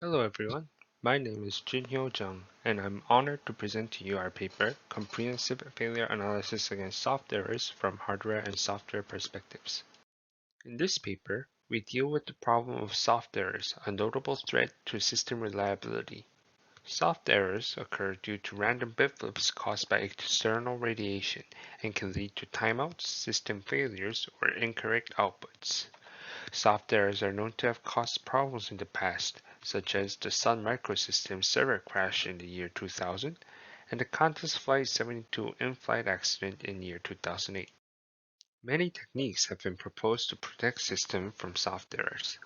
Hello everyone, my name is Jinhyo Jung, and I'm honored to present to you our paper, Comprehensive Failure Analysis Against Soft Errors from Hardware and Software Perspectives. In this paper, we deal with the problem of soft errors, a notable threat to system reliability. Soft errors occur due to random bit flips caused by external radiation and can lead to timeouts, system failures, or incorrect outputs. Soft errors are known to have caused problems in the past, such as the Sun Microsystems server crash in the year 2000 and the Qantas Flight 72 in-flight accident in the year 2008. Many techniques have been proposed to protect systems from soft errors.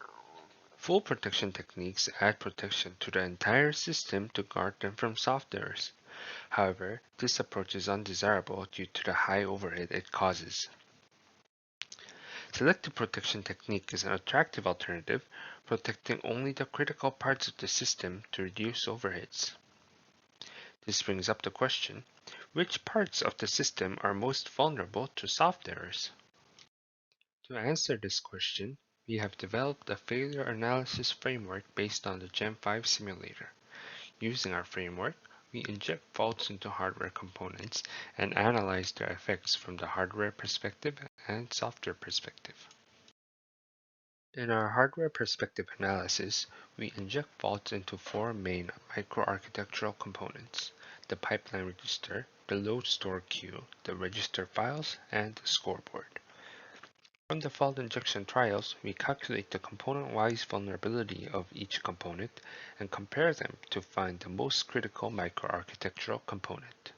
Full protection techniques add protection to the entire system to guard them from soft errors. However, this approach is undesirable due to the high overhead it causes. Selective protection technique is an attractive alternative, protecting only the critical parts of the system to reduce overheads. This brings up the question, which parts of the system are most vulnerable to soft errors? To answer this question, we have developed a failure analysis framework based on the Gen 5 simulator. Using our framework, we inject faults into hardware components and analyze their effects from the hardware perspective and software perspective. In our hardware perspective analysis, we inject faults into four main microarchitectural components: the pipeline register, the load store queue, the register files, and the scoreboard. From the fault injection trials, we calculate the component-wise vulnerability of each component and compare them to find the most critical microarchitectural component.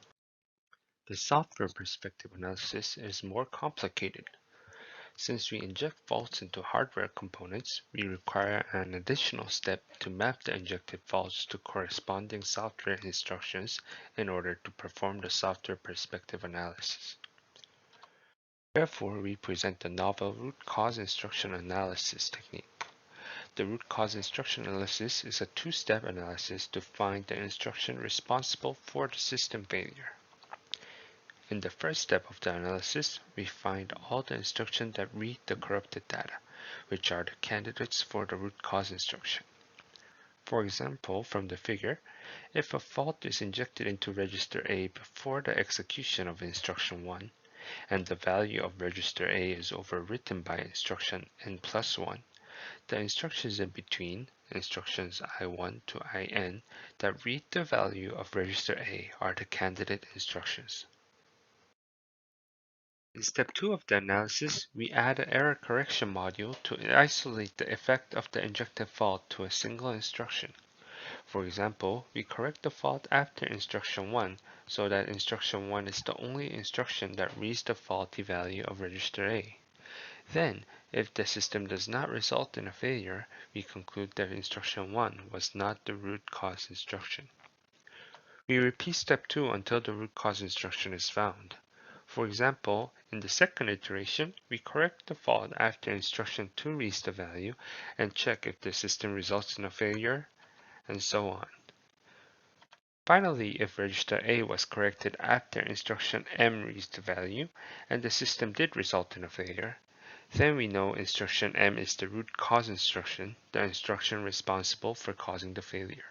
The software perspective analysis is more complicated. Since we inject faults into hardware components, we require an additional step to map the injected faults to corresponding software instructions in order to perform the software perspective analysis. Therefore, we present the novel root cause instruction analysis technique. The root cause instruction analysis is a two-step analysis to find the instruction responsible for the system failure. In the first step of the analysis, we find all the instructions that read the corrupted data, which are the candidates for the root cause instruction. For example, from the figure, if a fault is injected into register A before the execution of instruction 1, and the value of register A is overwritten by instruction n+1, the instructions in between, instructions I1 to IN, that read the value of register A are the candidate instructions. In step 2 of the analysis, we add an error correction module to isolate the effect of the injected fault to a single instruction. For example, we correct the fault after instruction 1 so that instruction 1 is the only instruction that reads the faulty value of register A. Then, if the system does not result in a failure, we conclude that instruction 1 was not the root cause instruction. We repeat step 2 until the root cause instruction is found. For example, in the second iteration, we correct the fault after instruction 2 reads the value and check if the system results in a failure, and so on. Finally, if register A was corrected after instruction M reads the value and the system did result in a failure, then we know instruction M is the root cause instruction, the instruction responsible for causing the failure.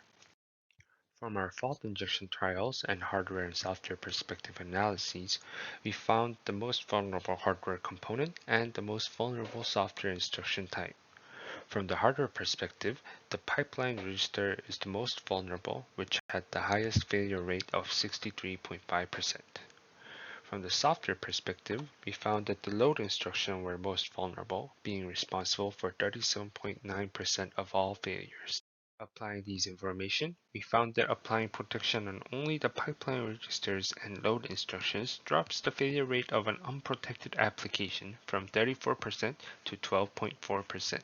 From our fault injection trials and hardware and software perspective analyses, we found the most vulnerable hardware component and the most vulnerable software instruction type. From the hardware perspective, the pipeline register is the most vulnerable, which had the highest failure rate of 63.5%. From the software perspective, we found that the load instruction were most vulnerable, being responsible for 37.9% of all failures. Applying these information, we found that applying protection on only the pipeline registers and load instructions drops the failure rate of an unprotected application from 34% to 12.4%.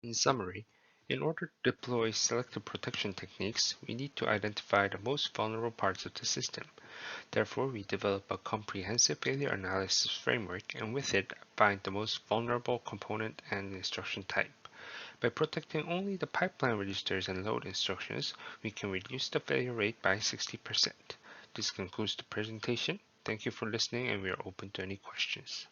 In summary, in order to deploy selective protection techniques, we need to identify the most vulnerable parts of the system. Therefore, we develop a comprehensive failure analysis framework and with it find the most vulnerable component and instruction type. By protecting only the pipeline registers and load instructions, we can reduce the failure rate by 60%. This concludes the presentation. Thank you for listening, and we are open to any questions.